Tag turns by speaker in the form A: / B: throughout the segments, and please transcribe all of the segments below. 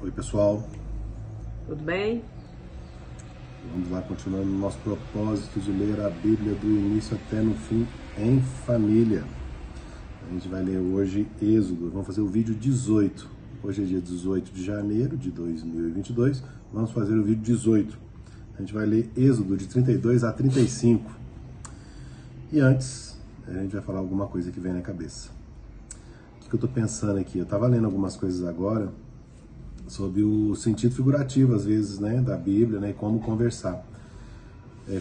A: Oi pessoal,
B: Tudo bem?
A: vamos lá continuando o nosso propósito de ler a Bíblia do início até no fim em família. A gente vai ler hoje Êxodo, vamos fazer o vídeo 18. Hoje é dia 18 de janeiro de 2022, vamos fazer o vídeo 18. A gente vai ler Êxodo de 32 a 35. E antes, a gente vai falar alguma coisa que vem na cabeça. O que eu estou pensando aqui? Eu estava lendo algumas coisas agora sobre o sentido figurativo, às vezes, né, da Bíblia, né, e como conversar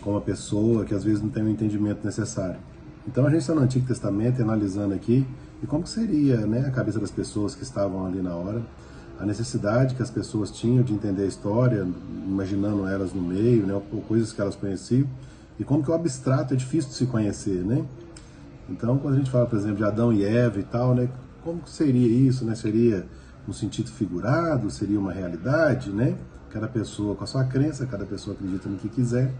A: com uma pessoa que às vezes não tem o entendimento necessário. Então a gente está no Antigo Testamento analisando aqui e como que seria, né, a cabeça das pessoas que estavam ali na hora, a necessidade que as pessoas tinham de entender a história, imaginando elas no meio, né, ou coisas que elas conheciam, e como que o abstrato é difícil de se conhecer, né? Então quando a gente fala, por exemplo, de Adão e Eva e tal, né, como que seria isso, né? Seria no sentido figurado, seria uma realidade, né? Cada pessoa com a sua crença, cada pessoa acredita no que quiser,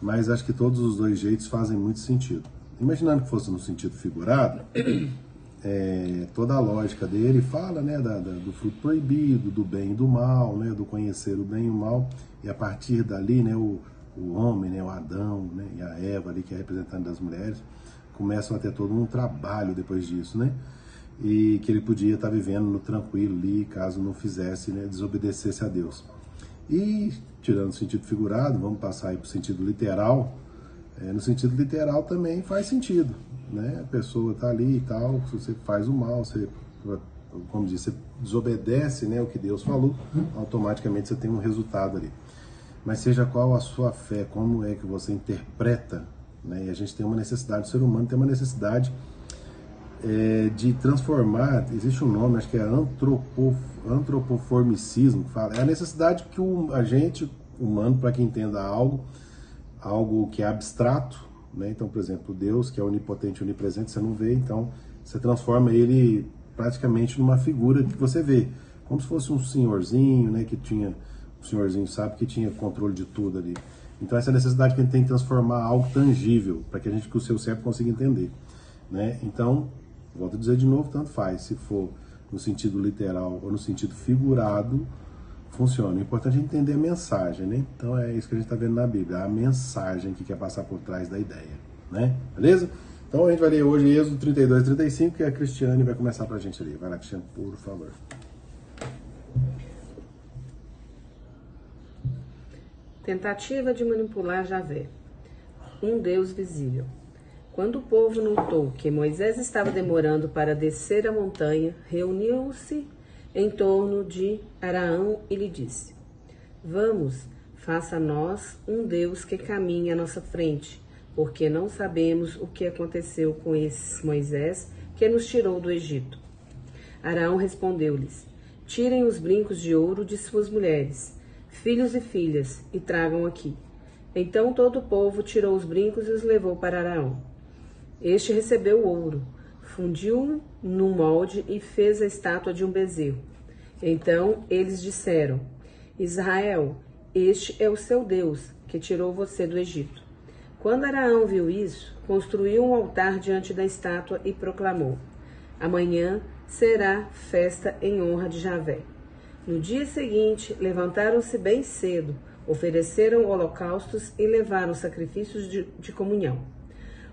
A: mas acho que todos os dois jeitos fazem muito sentido. Imaginando que fosse no sentido figurado, toda a lógica dele fala, né, do fruto proibido, do bem e do mal, né, do conhecer o bem e o mal, e a partir dali, né, o homem, né, o Adão, né, e a Eva ali, que é representante das mulheres, começam a ter todo um trabalho depois disso, né? E que ele podia estar vivendo no tranquilo ali, caso não fizesse, né, desobedecesse a Deus. E, tirando o sentido figurado, vamos passar aí para o sentido literal. No sentido literal também faz sentido, né? A pessoa está ali e tal, se você faz o mal, você, como diz, você desobedece, né, o que Deus falou, automaticamente você tem um resultado ali. Mas seja qual a sua fé, como é que você interpreta, né? E a gente tem uma necessidade, o ser humano tem uma necessidade de transformar, existe um nome, acho que é antropoformicismo, que fala, é a necessidade que a gente humano, para que entenda algo que é abstrato, né? Então, por exemplo, Deus, que é onipotente, onipresente, você não vê, então você transforma ele praticamente numa figura que você vê, como se fosse um senhorzinho, né, que tinha, o senhorzinho sabe que tinha controle de tudo ali. Então essa necessidade que a gente tem de transformar algo tangível, para que o seu cérebro consiga entender, né? Então, volto a dizer de novo, tanto faz, se for no sentido literal ou no sentido figurado, funciona. O importante é entender a mensagem, né? Então é isso que a gente está vendo na Bíblia, a mensagem que quer passar por trás da ideia, né? Beleza? Então a gente vai ler hoje Êxodo 32 e 35, que a Cristiane vai começar pra gente ali. Vai lá, Cristiane, por favor.
B: Tentativa de manipular Javé. Um Deus visível. Quando o povo notou que Moisés estava demorando para descer a montanha, reuniu-se em torno de Araão e lhe disse: Vamos, faça nós um Deus que caminhe à nossa frente, porque não sabemos o que aconteceu com esse Moisés que nos tirou do Egito. Araão respondeu-lhes: Tirem os brincos de ouro de suas mulheres, filhos e filhas, e tragam aqui. Então todo o povo tirou os brincos e os levou para Araão. Este recebeu o ouro, fundiu-o num molde e fez a estátua de um bezerro. Então eles disseram: Israel, este é o seu Deus, que tirou você do Egito. Quando Araão viu isso, construiu um altar diante da estátua e proclamou: Amanhã será festa em honra de Javé. No dia seguinte, levantaram-se bem cedo, ofereceram holocaustos e levaram sacrifícios de comunhão.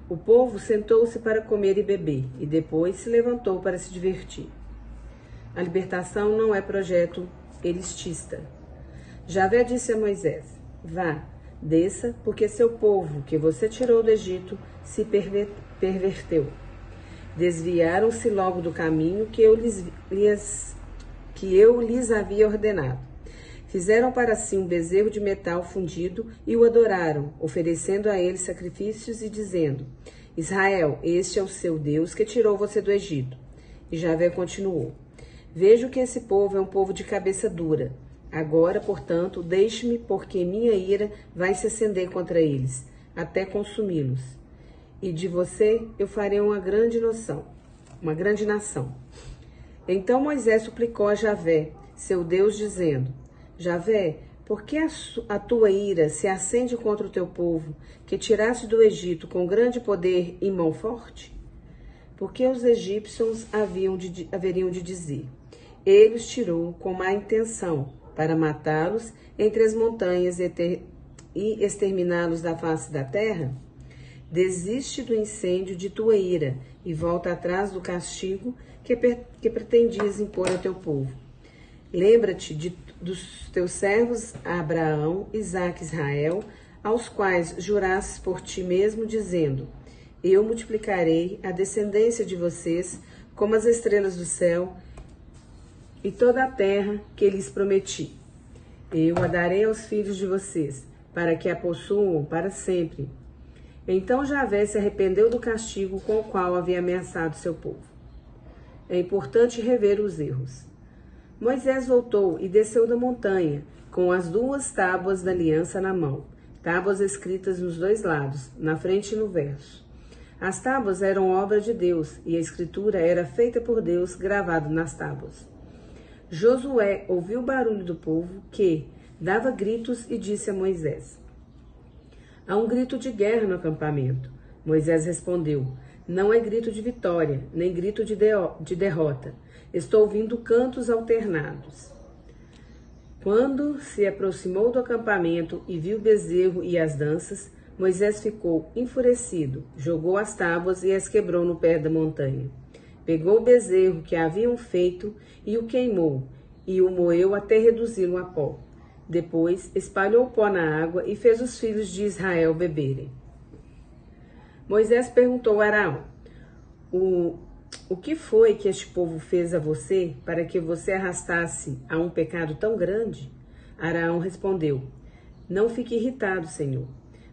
B: O povo sentou-se para comer e beber, e depois se levantou para se divertir. A libertação não é projeto elitista. Javé disse a Moisés: Vá, desça, porque seu povo, que você tirou do Egito, se perverteu. Desviaram-se logo do caminho que eu lhes havia ordenado. Fizeram para si um bezerro de metal fundido e o adoraram, oferecendo a ele sacrifícios e dizendo: Israel, este é o seu Deus que tirou você do Egito. E Javé continuou: Vejo que esse povo é um povo de cabeça dura. Agora, portanto, deixe-me, porque minha ira vai se acender contra eles, até consumi-los. E de você eu farei uma grande nação. Então Moisés suplicou a Javé, seu Deus, dizendo: Javé, por que a tua ira se acende contra o teu povo, que tiraste do Egito com grande poder e mão forte? Porque os egípcios haveriam de dizer: ele os tirou com má intenção, para matá-los entre as montanhas e exterminá-los da face da terra? Desiste do incêndio de tua ira e volta atrás do castigo que pretendias impor ao teu povo. Lembra-te dos teus servos Abraão, Isaque e Israel, aos quais jurastes por ti mesmo, dizendo: eu multiplicarei a descendência de vocês como as estrelas do céu e toda a terra que lhes prometi. Eu a darei aos filhos de vocês, para que a possuam para sempre. Então Javé se arrependeu do castigo com o qual havia ameaçado seu povo. É importante rever os erros. Moisés voltou e desceu da montanha, com as 2 tábuas da aliança na mão, tábuas escritas nos 2 lados, na frente e no verso. As tábuas eram obra de Deus, e a escritura era feita por Deus, gravado nas tábuas. Josué ouviu o barulho do povo, que dava gritos, e disse a Moisés: há um grito de guerra no acampamento. Moisés respondeu: não é grito de vitória, nem grito de derrota. Estou ouvindo cantos alternados. Quando se aproximou do acampamento e viu o bezerro e as danças, Moisés ficou enfurecido, jogou as tábuas e as quebrou no pé da montanha. Pegou o bezerro que haviam feito e o queimou, e o moeu até reduzi-lo a pó. Depois espalhou o pó na água e fez os filhos de Israel beberem. Moisés perguntou a Araão: o que foi que este povo fez a você para que você arrastasse a um pecado tão grande? Araão respondeu: não fique irritado, Senhor.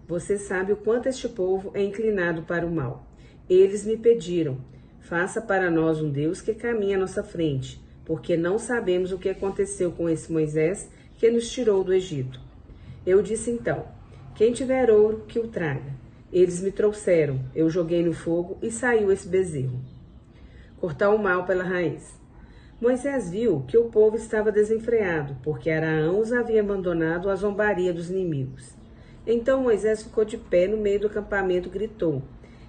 B: Você sabe o quanto este povo é inclinado para o mal. Eles me pediram: faça para nós um Deus que caminhe à nossa frente, porque não sabemos o que aconteceu com esse Moisés que nos tirou do Egito. Eu disse então: quem tiver ouro, que o traga. Eles me trouxeram, eu joguei no fogo e saiu esse bezerro. Cortar o mal pela raiz. Moisés viu que o povo estava desenfreado, porque Araão os havia abandonado à zombaria dos inimigos. Então Moisés ficou de pé no meio do acampamento e gritou: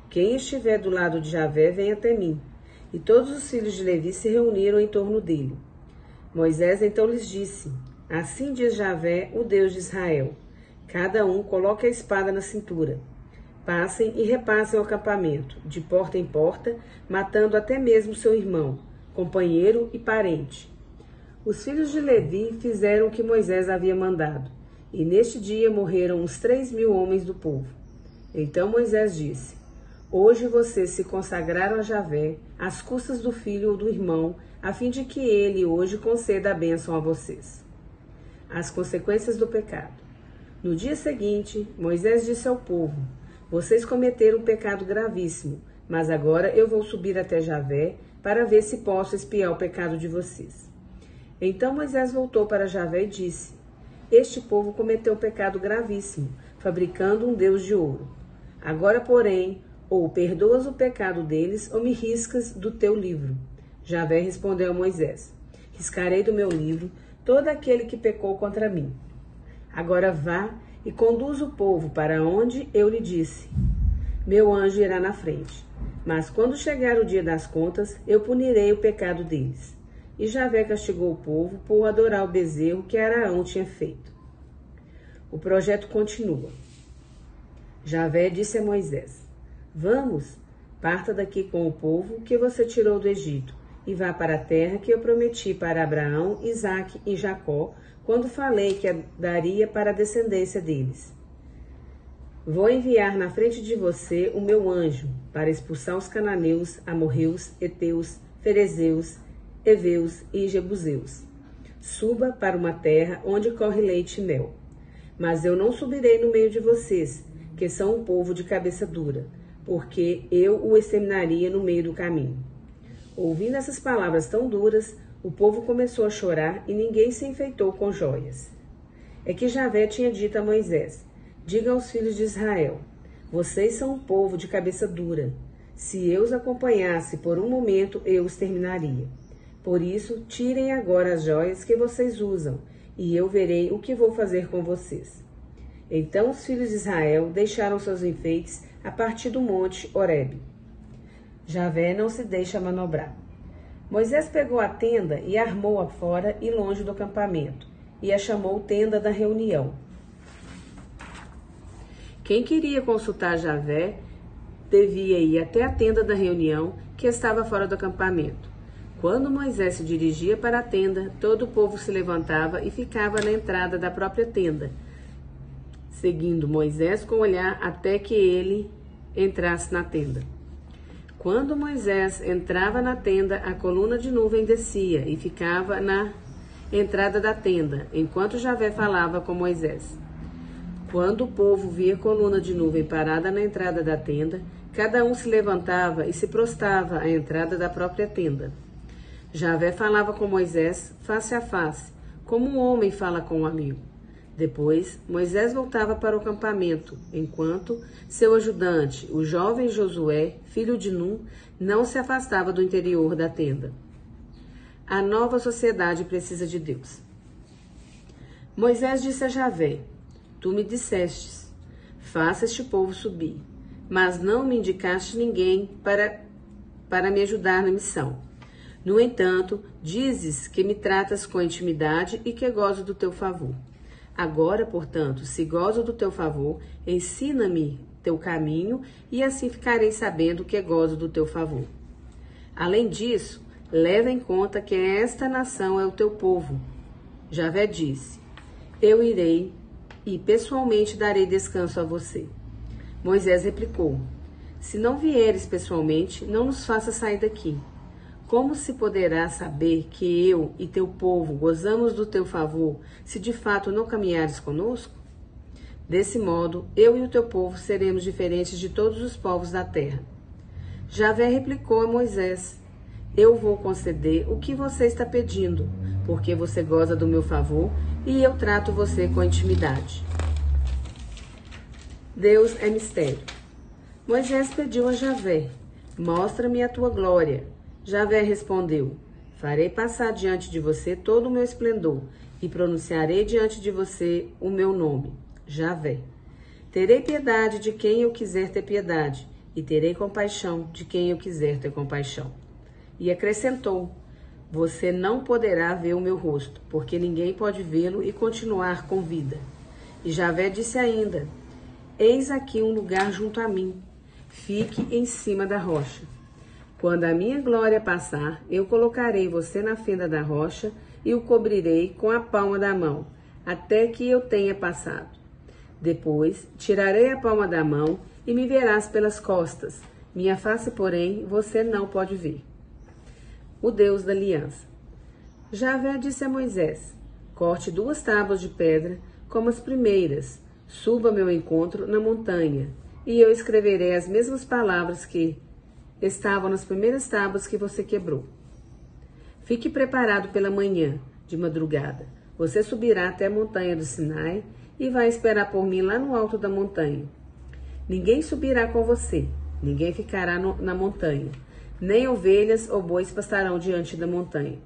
B: quem estiver do lado de Javé, venha até mim. E todos os filhos de Levi se reuniram em torno dele. Moisés então lhes disse: assim diz Javé, o Deus de Israel: cada um coloque a espada na cintura. Passem e repassem o acampamento, de porta em porta, matando até mesmo seu irmão, companheiro e parente. Os filhos de Levi fizeram o que Moisés havia mandado, e neste dia morreram uns 3.000 homens do povo. Então Moisés disse: hoje vocês se consagraram a Javé, às custas do filho ou do irmão, a fim de que ele hoje conceda a bênção a vocês. As consequências do pecado. No dia seguinte, Moisés disse ao povo: vocês cometeram um pecado gravíssimo, mas agora eu vou subir até Javé para ver se posso expiar o pecado de vocês. Então Moisés voltou para Javé e disse: este povo cometeu um pecado gravíssimo, fabricando um Deus de ouro. Agora, porém, ou perdoas o pecado deles, ou me riscas do teu livro. Javé respondeu a Moisés: riscarei do meu livro todo aquele que pecou contra mim. Agora vá e conduz o povo para onde eu lhe disse. Meu anjo irá na frente. Mas quando chegar o dia das contas, eu punirei o pecado deles. E Javé castigou o povo por adorar o bezerro que Araão tinha feito. O projeto continua. Javé disse a Moisés: vamos, parta daqui com o povo que você tirou do Egito, e vá para a terra que eu prometi para Abraão, Isaque e Jacó, quando falei que a daria para a descendência deles. Vou enviar na frente de você o meu anjo, para expulsar os cananeus, amorreus, heteus, ferezeus, heveus e jebuseus. Suba para uma terra onde corre leite e mel. Mas eu não subirei no meio de vocês, que são um povo de cabeça dura, porque eu o exterminaria no meio do caminho. Ouvindo essas palavras tão duras, o povo começou a chorar e ninguém se enfeitou com joias. É que Javé tinha dito a Moisés: diga aos filhos de Israel: vocês são um povo de cabeça dura. Se eu os acompanhasse por um momento, eu os terminaria. Por isso, tirem agora as joias que vocês usam, e eu verei o que vou fazer com vocês. Então os filhos de Israel deixaram seus enfeites a partir do monte Horebe. Javé não se deixa manobrar. Moisés pegou a tenda e armou-a fora e longe do acampamento, e a chamou tenda da reunião. Quem queria consultar Javé devia ir até a tenda da reunião, que estava fora do acampamento. Quando Moisés se dirigia para a tenda, todo o povo se levantava e ficava na entrada da própria tenda, seguindo Moisés com o olhar até que ele entrasse na tenda. Quando Moisés entrava na tenda, a coluna de nuvem descia e ficava na entrada da tenda, enquanto Javé falava com Moisés. Quando o povo via a coluna de nuvem parada na entrada da tenda, cada um se levantava e se prostrava à entrada da própria tenda. Javé falava com Moisés face a face, como um homem fala com um amigo. Depois, Moisés voltava para o acampamento, enquanto seu ajudante, o jovem Josué, filho de Num, não se afastava do interior da tenda. A nova sociedade precisa de Deus. Moisés disse a Javé: Tu me dissestes, faça este povo subir, mas não me indicaste ninguém para me ajudar na missão. No entanto, dizes que me tratas com intimidade e que gozo do teu favor. Agora, portanto, se gozo do teu favor, ensina-me teu caminho e assim ficarei sabendo que gozo do teu favor. Além disso, leva em conta que esta nação é o teu povo. Javé disse: Eu irei e pessoalmente darei descanso a você. Moisés replicou: Se não vieres pessoalmente, não nos faça sair daqui. Como se poderá saber que eu e teu povo gozamos do teu favor, se de fato não caminhares conosco? Desse modo, eu e o teu povo seremos diferentes de todos os povos da terra. Javé replicou a Moisés: Eu vou conceder o que você está pedindo, porque você goza do meu favor e eu trato você com intimidade. Deus é mistério. Moisés pediu a Javé: Mostra-me a tua glória. Javé respondeu: Farei passar diante de você todo o meu esplendor e pronunciarei diante de você o meu nome, Javé. Terei piedade de quem eu quiser ter piedade e terei compaixão de quem eu quiser ter compaixão. E acrescentou: Você não poderá ver o meu rosto, porque ninguém pode vê-lo e continuar com vida. E Javé disse ainda: Eis aqui um lugar junto a mim. Fique em cima da rocha. Quando a minha glória passar, eu colocarei você na fenda da rocha e o cobrirei com a palma da mão, até que eu tenha passado. Depois, tirarei a palma da mão e me verás pelas costas. Minha face, porém, você não pode ver. O Deus da aliança. Javé disse a Moisés: Corte 2 tábuas de pedra, como as primeiras. Suba ao meu encontro na montanha, e eu escreverei as mesmas palavras que estavam nas primeiras tábuas que você quebrou. Fique preparado pela manhã, de madrugada. Você subirá até a montanha do Sinai e vai esperar por mim lá no alto da montanha. Ninguém subirá com você, ninguém ficará na montanha, nem ovelhas ou bois passarão diante da montanha.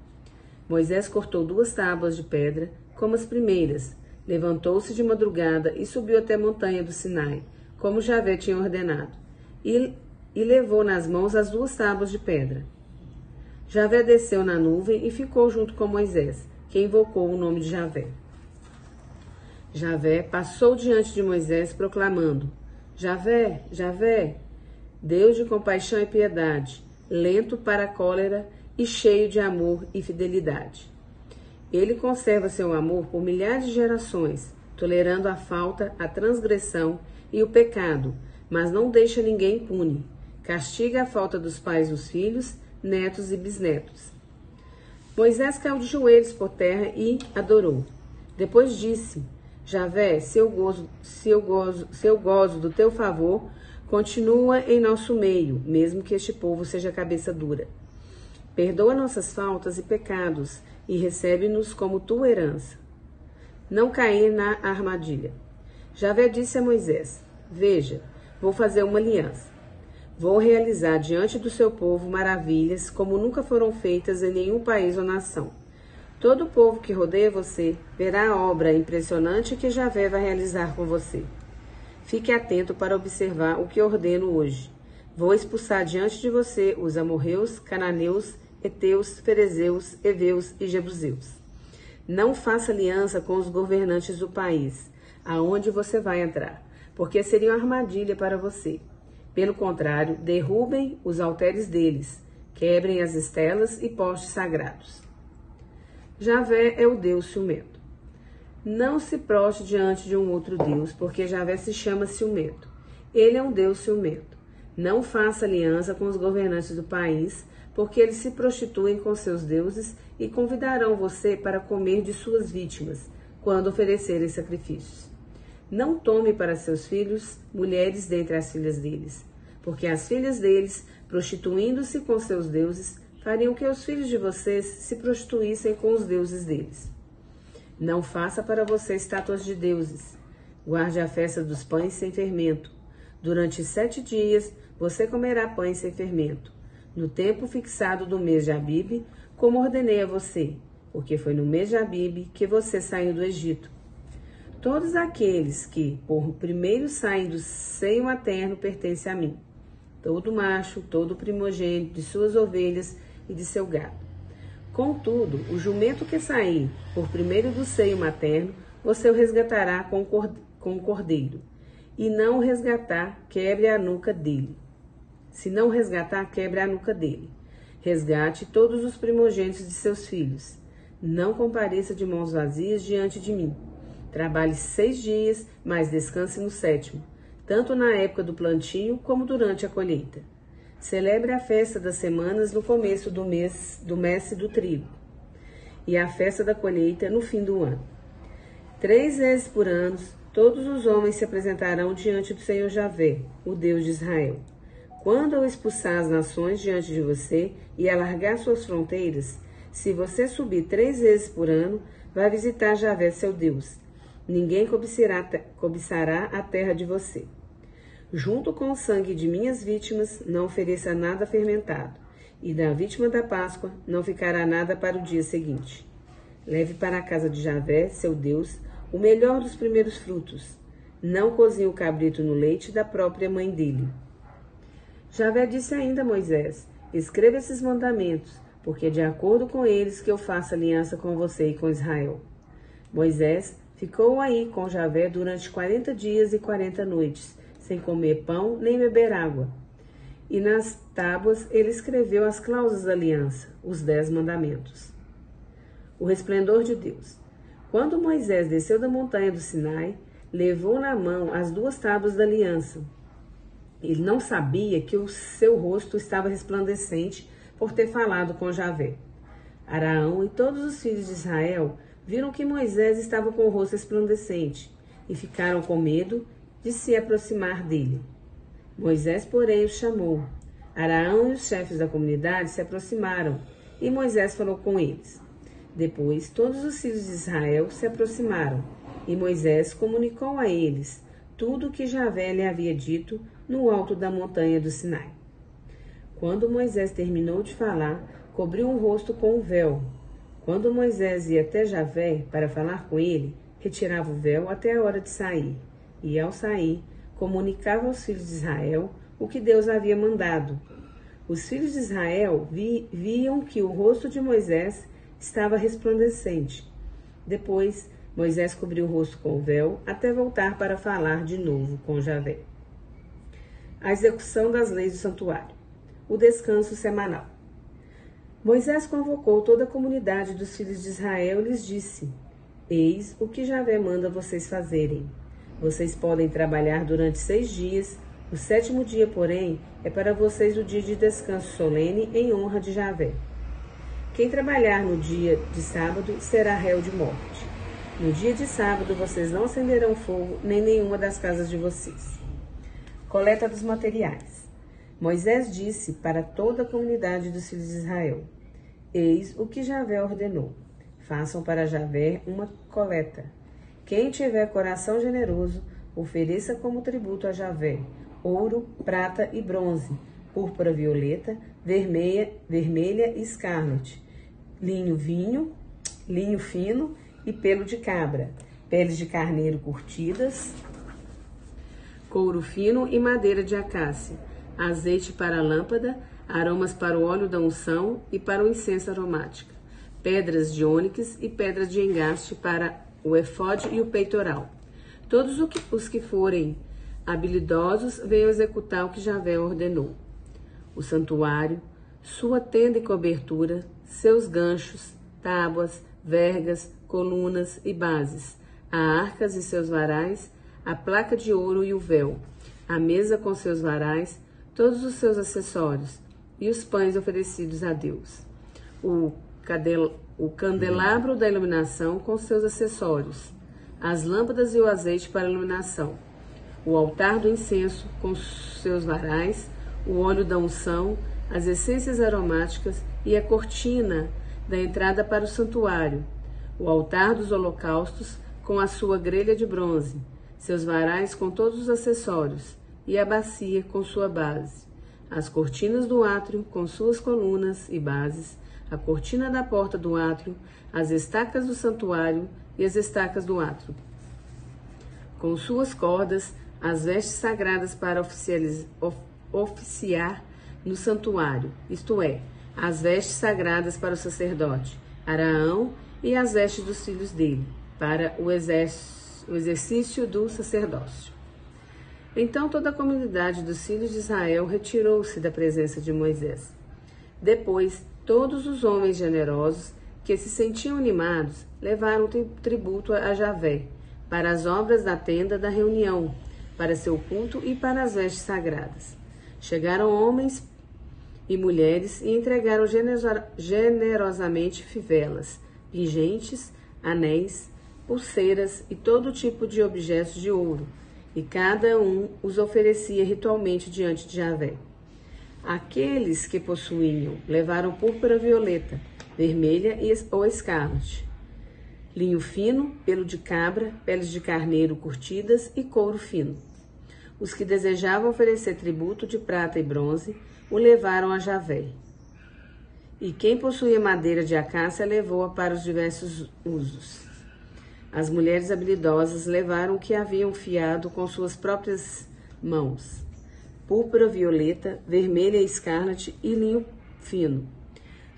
B: Moisés cortou 2 tábuas de pedra, como as primeiras, levantou-se de madrugada e subiu até a montanha do Sinai, como Javé tinha ordenado, e levou nas mãos as 2 tábuas de pedra. Javé desceu na nuvem e ficou junto com Moisés, que invocou o nome de Javé. Javé passou diante de Moisés, proclamando: Javé, Javé, Deus de compaixão e piedade, lento para a cólera e cheio de amor e fidelidade. Ele conserva seu amor por milhares de gerações, tolerando a falta, a transgressão e o pecado, mas não deixa ninguém impune. Castiga a falta dos pais dos filhos, netos e bisnetos. Moisés caiu de joelhos por terra e adorou. Depois disse: Javé, se eu gozo do teu favor, continua em nosso meio, mesmo que este povo seja cabeça dura. Perdoa nossas faltas e pecados e recebe-nos como tua herança. Não cair na armadilha. Javé disse a Moisés: Veja, vou fazer uma aliança. Vou realizar diante do seu povo maravilhas como nunca foram feitas em nenhum país ou nação. Todo o povo que rodeia você verá a obra impressionante que Javé vai realizar com você. Fique atento para observar o que ordeno hoje. Vou expulsar diante de você os amorreus, cananeus, heteus, ferezeus, heveus e jebuseus. Não faça aliança com os governantes do país, aonde você vai entrar, porque seriam armadilha para você. Pelo contrário, derrubem os altares deles, quebrem as estelas e postes sagrados. Javé é o Deus ciumento. Não se proste diante de um outro Deus, porque Javé se chama ciumento. Ele é um Deus ciumento. Não faça aliança com os governantes do país, porque eles se prostituem com seus deuses e convidarão você para comer de suas vítimas, quando oferecerem sacrifícios. Não tome para seus filhos mulheres dentre as filhas deles, porque as filhas deles, prostituindo-se com seus deuses, fariam que os filhos de vocês se prostituíssem com os deuses deles. Não faça para você estátuas de deuses. Guarde a festa dos pães sem fermento. Durante 7 dias você comerá pães sem fermento, no tempo fixado do mês de Abibe, como ordenei a você, porque foi no mês de Abibe que você saiu do Egito. Todos aqueles que, por primeiro, saem do seio materno pertencem a mim. Todo macho, todo primogênito de suas ovelhas e de seu gado. Contudo, o jumento que sair por primeiro do seio materno, você o resgatará com o cordeiro. E não o resgatar, quebre a nuca dele. Se não o resgatar, quebre a nuca dele. Resgate todos os primogênitos de seus filhos. Não compareça de mãos vazias diante de mim. Trabalhe 6 dias, mas descanse no 7º, tanto na época do plantio como durante a colheita. Celebre a festa das semanas no começo do mês do trigo, e a festa da colheita no fim do ano. 3 vezes por ano, todos os homens se apresentarão diante do Senhor Javé, o Deus de Israel. Quando eu expulsar as nações diante de você e alargar suas fronteiras, se você subir 3 vezes por ano, vai visitar Javé, seu Deus. Ninguém cobiçará a terra de você. Junto com o sangue de minhas vítimas, não ofereça nada fermentado, e da vítima da Páscoa não ficará nada para o dia seguinte. Leve para a casa de Javé, seu Deus, o melhor dos primeiros frutos. Não cozinhe o cabrito no leite da própria mãe dele. Javé disse ainda a Moisés: escreva esses mandamentos, porque é de acordo com eles que eu faço aliança com você e com Israel. Moisés ficou aí com Javé durante 40 dias e 40 noites, sem comer pão nem beber água. E nas tábuas ele escreveu as cláusulas da aliança, os 10 mandamentos. O resplendor de Deus. Quando Moisés desceu da montanha do Sinai, levou na mão as 2 tábuas da aliança. Ele não sabia que o seu rosto estava resplandecente por ter falado com Javé. Araão e todos os filhos de Israel viram que Moisés estava com o rosto resplandecente e ficaram com medo de se aproximar dele. Moisés, porém, os chamou. Araão e os chefes da comunidade se aproximaram e Moisés falou com eles. Depois, todos os filhos de Israel se aproximaram e Moisés comunicou a eles tudo o que Javé lhe havia dito no alto da montanha do Sinai. Quando Moisés terminou de falar, cobriu o rosto com um véu. Quando Moisés ia até Javé para falar com ele, retirava o véu até a hora de sair. E ao sair, comunicava aos filhos de Israel o que Deus havia mandado. Os filhos de Israel viam que o rosto de Moisés estava resplandecente. Depois, Moisés cobriu o rosto com o véu até voltar para falar de novo com Javé. A execução das leis do santuário. O descanso semanal. Moisés convocou toda a comunidade dos filhos de Israel e lhes disse: eis o que Javé manda vocês fazerem. Vocês podem trabalhar durante 6 dias, o 7º dia, porém, é para vocês o dia de descanso solene em honra de Javé. Quem trabalhar no dia de sábado será réu de morte. No dia de sábado vocês não acenderão fogo nem nenhuma das casas de vocês. Coleta dos materiais. Moisés disse para toda a comunidade dos filhos de Israel: eis o que Javé ordenou. Façam para Javé uma coleta. Quem tiver coração generoso, ofereça como tributo a Javé ouro, prata e bronze, púrpura violeta, vermelha e escarlate, linho fino e pelo de cabra, peles de carneiro curtidas, couro fino e madeira de acácia, azeite para a lâmpada, aromas para o óleo da unção e para o incenso aromático, pedras de ônix e pedras de engaste para o efode e o peitoral. Todos os que forem habilidosos venham executar o que Javé ordenou. O santuário, sua tenda e cobertura, seus ganchos, tábuas, vergas, colunas e bases, a arcas e seus varais, a placa de ouro e o véu, a mesa com seus varais, todos os seus acessórios e os pães oferecidos a Deus. O candelabro da iluminação com seus acessórios, as lâmpadas e o azeite para iluminação, o altar do incenso com seus varais, o óleo da unção, as essências aromáticas e a cortina da entrada para o santuário, o altar dos holocaustos com a sua grelha de bronze, seus varais com todos os acessórios e a bacia com sua base, as cortinas do átrio com suas colunas e bases, a cortina da porta do átrio, as estacas do santuário e as estacas do átrio, com suas cordas, as vestes sagradas para oficiar no santuário, isto é, as vestes sagradas para o sacerdote, Araão, e as vestes dos filhos dele, para o exercício do sacerdócio. Então toda a comunidade dos filhos de Israel retirou-se da presença de Moisés. Depois, todos os homens generosos que se sentiam animados levaram tributo a Javé, para as obras da tenda da reunião, para seu culto e para as vestes sagradas. Chegaram homens e mulheres e entregaram generosamente fivelas, pingentes, anéis, pulseiras e todo tipo de objetos de ouro, e cada um os oferecia ritualmente diante de Javé. Aqueles que possuíam levaram púrpura violeta, vermelha ou escarlate, linho fino, pelo de cabra, peles de carneiro curtidas e couro fino. Os que desejavam oferecer tributo de prata e bronze o levaram a Javé. E quem possuía madeira de acácia levou-a para os diversos usos. As mulheres habilidosas levaram o que haviam fiado com suas próprias mãos: púrpura violeta, vermelha e escarlate e linho fino.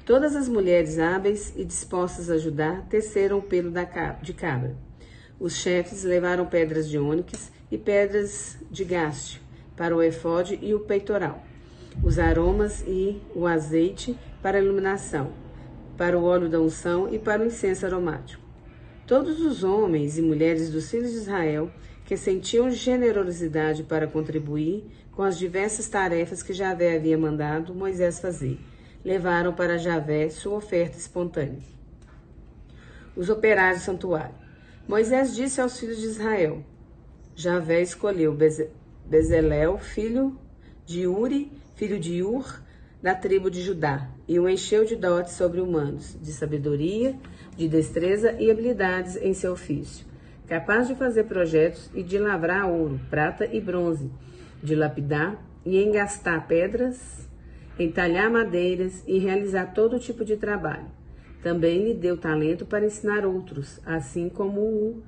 B: Todas as mulheres hábeis e dispostas a ajudar teceram o pelo de cabra. Os chefes levaram pedras de ônix e pedras de gaste para o efode e o peitoral, os aromas e o azeite para a iluminação, para o óleo da unção e para o incenso aromático. Todos os homens e mulheres dos filhos de Israel que sentiam generosidade para contribuir com as diversas tarefas que Javé havia mandado Moisés fazer, levaram para Javé sua oferta espontânea. Os operários do santuário. Moisés disse aos filhos de Israel: Javé escolheu Bezalel, filho de Uri, filho de Ur, da tribo de Judá, e o encheu de dotes sobre-humanos, de sabedoria, de destreza e habilidades em seu ofício, capaz de fazer projetos e de lavrar ouro, prata e bronze, de lapidar e engastar pedras, entalhar madeiras e realizar todo tipo de trabalho. Também lhe deu talento para ensinar outros, assim como o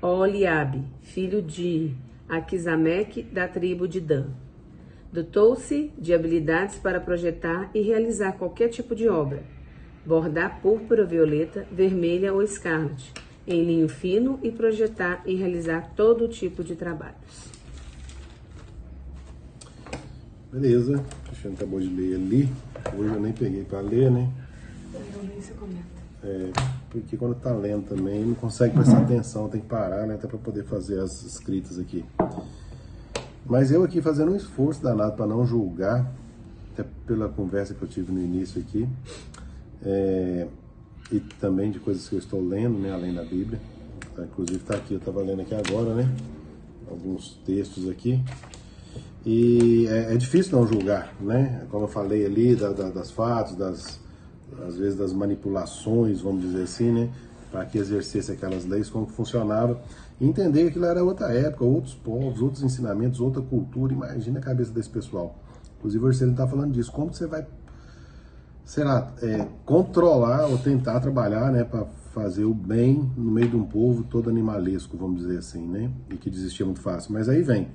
B: Oliabe, filho de Aquisameque, da tribo de Dan. Dotou-se de habilidades para projetar e realizar qualquer tipo de obra, bordar púrpura violeta, vermelha ou escarlate, em linho fino e projetar e realizar todo tipo de trabalhos.
A: Beleza, o Cristiano acabou de ler ali. Hoje eu nem peguei para ler, né? Porque quando tá lendo também não consegue prestar atenção, tem que parar, né? Até para poder fazer as escritas aqui. Mas eu aqui fazendo um esforço danado para não julgar, até pela conversa que eu tive no início aqui, e também de coisas que eu estou lendo, né, além da Bíblia. Inclusive está aqui, eu estava lendo aqui agora, né, alguns textos aqui. E é difícil não julgar, né? Como eu falei ali, das fatos, às vezes das manipulações, vamos dizer assim, né? Para que exercesse aquelas leis, como que funcionava. E entender que aquilo era outra época, outros povos, outros ensinamentos, outra cultura. Imagina a cabeça desse pessoal. Inclusive, o Arcelo está falando disso. Como que você vai, sei lá, controlar ou tentar trabalhar, né? Para fazer o bem no meio de um povo todo animalesco, vamos dizer assim, né? E que desistia muito fácil. Mas aí vem.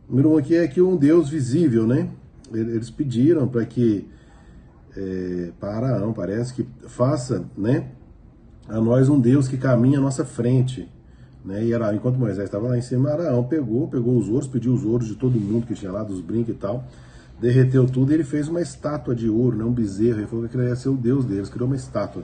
A: Número 1 aqui é que um Deus visível, né? eles pediram para que para Araão, parece que faça, né, a nós um Deus que caminha à nossa frente, né? E Araão, enquanto Moisés estava lá em cima, Araão pegou os ouros, pediu os ouros de todo mundo que tinha lá, dos brincos e tal, derreteu tudo e ele fez uma estátua de ouro, né, um bezerro. Ele falou que ele ia ser o Deus deles, criou uma estátua.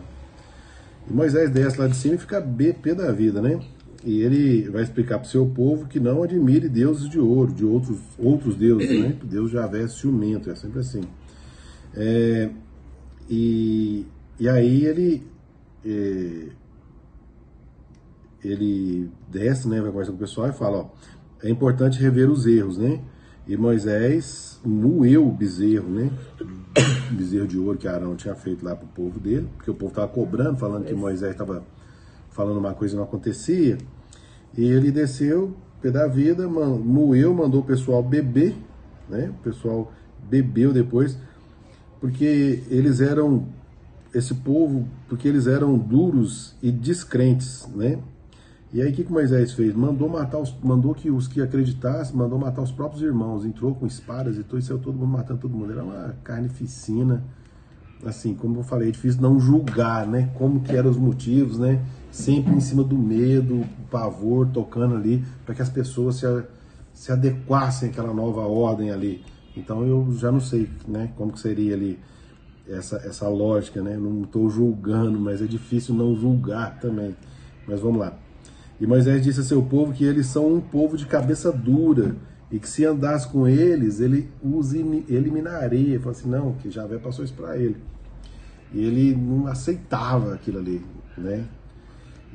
A: E Moisés desce lá de cima e fica pé da vida, né? E ele vai explicar para o seu povo que não admire deuses de ouro, de outros deuses, né? Deus Javé é ciumento, é sempre assim. E aí ele desce, né? Vai conversar com o pessoal e fala, ó, é importante rever os erros, né? E Moisés moeu o bezerro, né? O bezerro de ouro que Arão tinha feito lá para o povo dele, porque o povo estava cobrando, falando que Moisés estava falando uma coisa e não acontecia. E ele desceu, pé da vida, moeu, mandou o pessoal beber, né? O pessoal bebeu depois, porque eles eram, esse povo, porque eles eram duros e descrentes, né? E aí o que Moisés fez? Mandou que os que acreditassem, mandou matar os próprios irmãos, entrou com espadas e tudo, e saiu todo mundo matando todo mundo. Era uma carnificina, assim, como eu falei, é difícil não julgar, né? Como que eram os motivos, né? Sempre em cima do medo, o pavor, tocando ali, para que as pessoas se adequassem àquela nova ordem ali. Então eu já não sei, né, como que seria ali essa lógica, né? Não estou julgando, mas é difícil não julgar também. Mas vamos lá. E Moisés disse a seu povo que eles são um povo de cabeça dura e que se andasse com eles, ele os eliminaria. Ele falou assim, não, que Javé passou isso para ele. E ele não aceitava aquilo ali, né?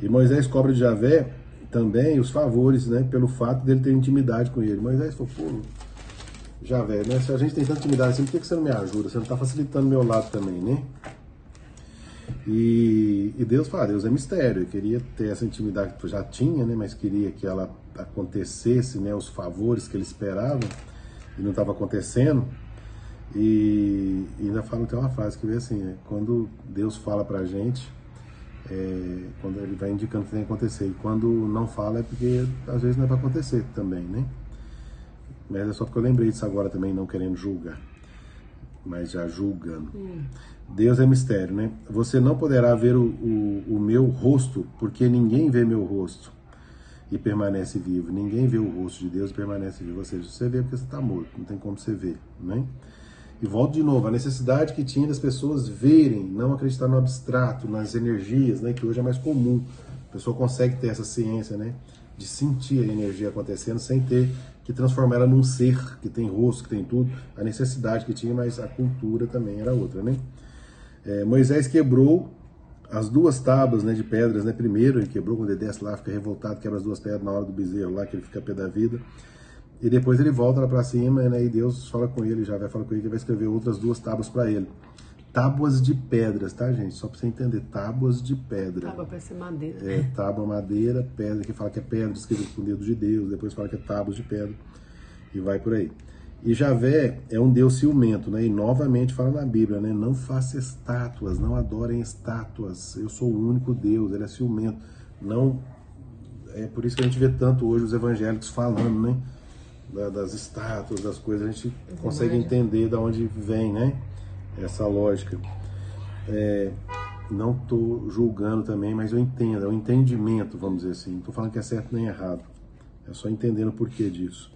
A: E Moisés cobra de Javé também os favores, né? Pelo fato dele ter intimidade com ele. Moisés falou, pô, Javé, né? Se a gente tem tanta intimidade assim, por que você não me ajuda? Você não está facilitando o meu lado também, né? E Deus fala, Deus é mistério. Eu queria ter essa intimidade que já tinha, né? Mas queria que ela acontecesse, né? Os favores que ele esperava e não estava acontecendo. E ainda fala, tem uma frase que vê assim, né? Quando Deus fala pra gente, quando ele vai indicando o que tem que acontecer, e quando não fala é porque às vezes não é para acontecer também, né? Mas é só porque eu lembrei disso agora também, não querendo julgar, mas já julgando. Deus é mistério, né? Você não poderá ver o meu rosto, porque ninguém vê meu rosto e permanece vivo. Ninguém vê o rosto de Deus e permanece vivo. Ou seja, você vê porque você está morto, não tem como você ver, né? E volto de novo, a necessidade que tinha das pessoas verem, não acreditar no abstrato, nas energias, né? Que hoje é mais comum. A pessoa consegue ter essa ciência, né? De sentir a energia acontecendo sem ter que transformar ela num ser que tem rosto, que tem tudo. A necessidade que tinha, mas a cultura também era outra, né? Moisés quebrou as duas tábuas, né, de pedras, né? Primeiro ele quebrou, quando ele desce lá, fica revoltado, quebra as duas pedras na hora do bezerro lá, que ele fica pé da vida. E depois ele volta lá para cima, né, e Deus fala com ele, já vai falar com ele que vai escrever outras duas tábuas para ele. Tábuas de pedras, tá, gente? Só para você entender, tábuas de pedra.
B: Tábua parece madeira.
A: Tábua, madeira, pedra, que fala que é pedra, escrito com o dedo de Deus, depois fala que é tábuas de pedra, e vai por aí. E Javé é um Deus ciumento, né? E novamente fala na Bíblia, né? Não faça estátuas, não adorem estátuas. Eu sou o único Deus, ele é ciumento. Não, é por isso que a gente vê tanto hoje os evangélicos falando, né? Das estátuas, das coisas, a gente consegue entender de onde vem, né? Essa lógica. Não estou julgando também, mas eu entendo, é um entendimento, vamos dizer assim. Não estou falando que é certo nem errado. É só entendendo o porquê disso.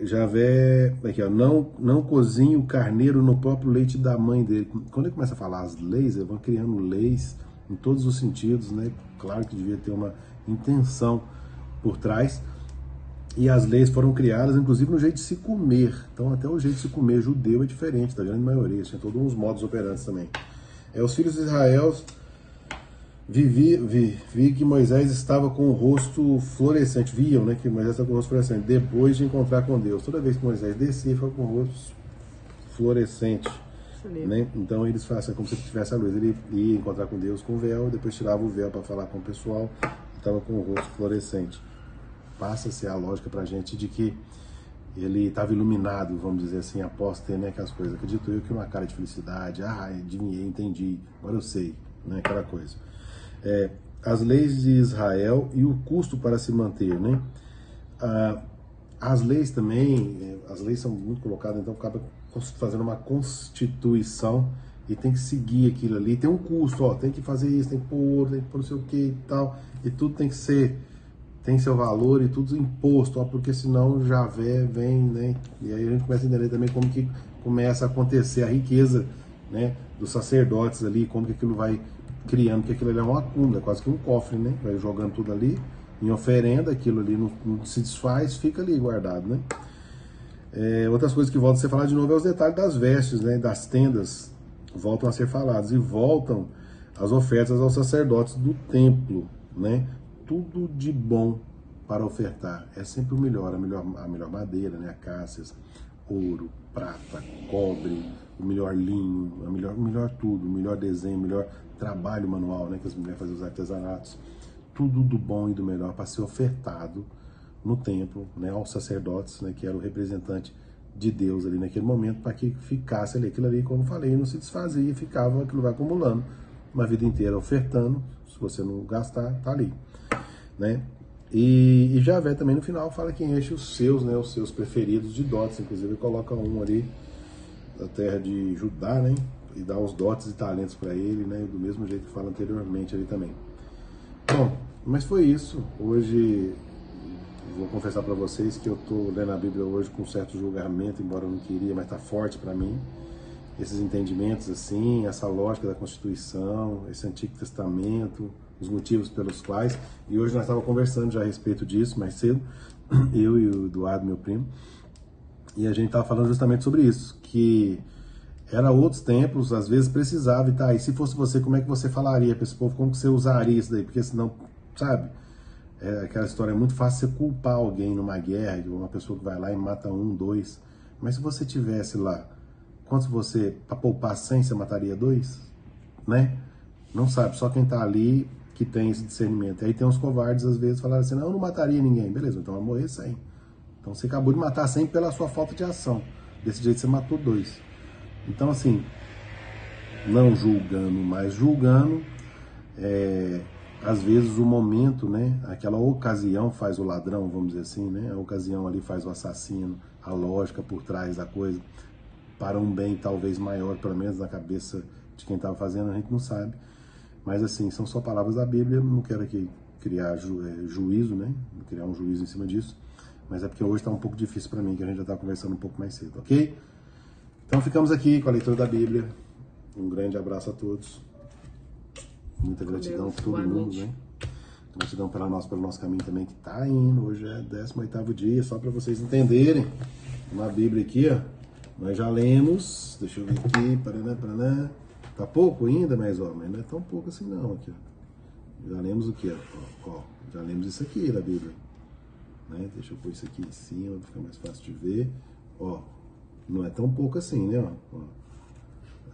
A: Javé, aqui, ó, não cozinhe o carneiro no próprio leite da mãe dele. Quando ele começa a falar as leis, eles vão criando leis em todos os sentidos, né? Claro que devia ter uma intenção por trás. E as leis foram criadas, inclusive, no jeito de se comer. Então, até o jeito de se comer judeu é diferente da grande maioria. Tinha todos uns modos operantes também. Os filhos de Israel vi que Moisés estava com o rosto florescente. Viam, né, que Moisés estava com o rosto florescente depois de encontrar com Deus. Toda vez que Moisés descia, ficava com o rosto florescente, né? Então eles fazem como se tivesse a luz. Ele ia encontrar com Deus com o véu, depois tirava o véu para falar com o pessoal e estava com o rosto florescente. Passa-se a lógica para a gente de que ele estava iluminado, vamos dizer assim, após ter, né, aquelas coisas. Acredito eu que uma cara de felicidade, adivinhei, entendi, agora eu sei, né, aquela coisa. As leis de Israel e o custo para se manter, né? As leis também, as leis são muito colocadas, então acaba fazendo uma constituição e tem que seguir aquilo ali. Tem um custo, ó, tem que fazer isso, tem que pôr não sei o que e tal. E tudo tem que ser, tem seu valor e tudo imposto, ó, porque senão Javé vem, né? E aí a gente começa a entender também como que começa a acontecer a riqueza, né, dos sacerdotes ali, como que aquilo vai criando, porque aquilo ali é um acúmulo, é quase que um cofre, né? Vai jogando tudo ali em oferenda, aquilo ali não se desfaz, fica ali guardado, né? Outras coisas que voltam a ser faladas de novo é os detalhes das vestes, né? Das tendas, voltam a ser falados, e voltam as ofertas aos sacerdotes do templo, né? Tudo de bom para ofertar, é sempre o melhor, a melhor madeira, né? Acácias, ouro, prata, cobre, o melhor linho, o melhor tudo, o melhor desenho, o melhor trabalho manual, né? Que as mulheres fazem os artesanatos, tudo do bom e do melhor para ser ofertado no templo, né, aos sacerdotes, né, que era o representante de Deus ali naquele momento, para que ficasse ali aquilo ali, como falei, não se desfazia, ficava, aquilo vai acumulando uma vida inteira ofertando. Se você não gastar, tá ali, né? E Javé também no final fala que enche os seus, né, os seus preferidos de dotes, inclusive ele coloca um ali da terra de Judá, né, e dá os dotes e talentos para ele, né, do mesmo jeito que fala anteriormente ali também. Bom, mas foi isso. Hoje vou confessar para vocês que eu estou lendo a Bíblia hoje com um certo julgamento, embora eu não queria, mas está forte para mim. Esses entendimentos assim, essa lógica da Constituição, esse Antigo Testamento, os motivos pelos quais. E hoje nós estávamos conversando já a respeito disso mais cedo, eu e o Eduardo, meu primo, e a gente estava falando justamente sobre isso, que era outros tempos, às vezes precisava, e tá, e se fosse você, como é que você falaria para esse povo, como que você usaria isso daí? Porque senão, sabe, aquela história, é muito fácil você culpar alguém numa guerra, uma pessoa que vai lá e mata 1, 2, mas se você tivesse lá, quantos você, para poupar 100, você mataria 2? Né? Não sabe, só quem tá ali que tem esse discernimento. Aí tem uns covardes, às vezes, falaram assim, não, eu não mataria ninguém. Beleza, então vai morrer 100. Então você acabou de matar 100 pela sua falta de ação. Desse jeito você matou 2. Então, assim, não julgando, mas julgando, às vezes o momento, né, aquela ocasião faz o ladrão, vamos dizer assim, né, a ocasião ali faz o assassino, a lógica por trás da coisa, para um bem talvez maior, pelo menos na cabeça de quem estava fazendo, a gente não sabe. Mas, assim, são só palavras da Bíblia, não quero aqui criar juízo, né, criar um juízo em cima disso, mas é porque hoje está um pouco difícil para mim, que a gente já estava conversando um pouco mais cedo, ok? Então ficamos aqui com a leitura da Bíblia. Um grande abraço a todos. Muita gratidão por todo mundo, né? Gratidão pelo nosso caminho também que está indo. Hoje é 18º dia, só para vocês entenderem. Uma Bíblia aqui, ó. Nós já lemos, deixa eu ver aqui, paraná. Tá pouco ainda, mas não é tão pouco assim não, aqui, ó. Já lemos o que? Ó, já lemos isso aqui da Bíblia. Né? Deixa eu pôr isso aqui em cima, para ficar mais fácil de ver. Ó. Não é tão pouco assim, né? Ó,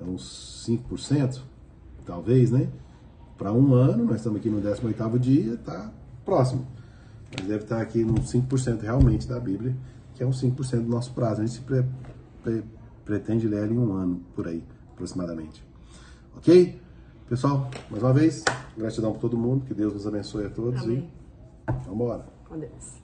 A: é uns 5%, talvez, né? Para um ano, nós estamos aqui no 18º dia, tá próximo. Mas deve estar aqui nos 5% realmente da Bíblia, que é uns 5% do nosso prazo. A gente pretende ler ela em um ano, por aí, aproximadamente. Ok? Pessoal, mais uma vez, gratidão por todo mundo, que Deus nos abençoe a todos.
B: Amém.
A: E vamos embora.
B: Com Deus.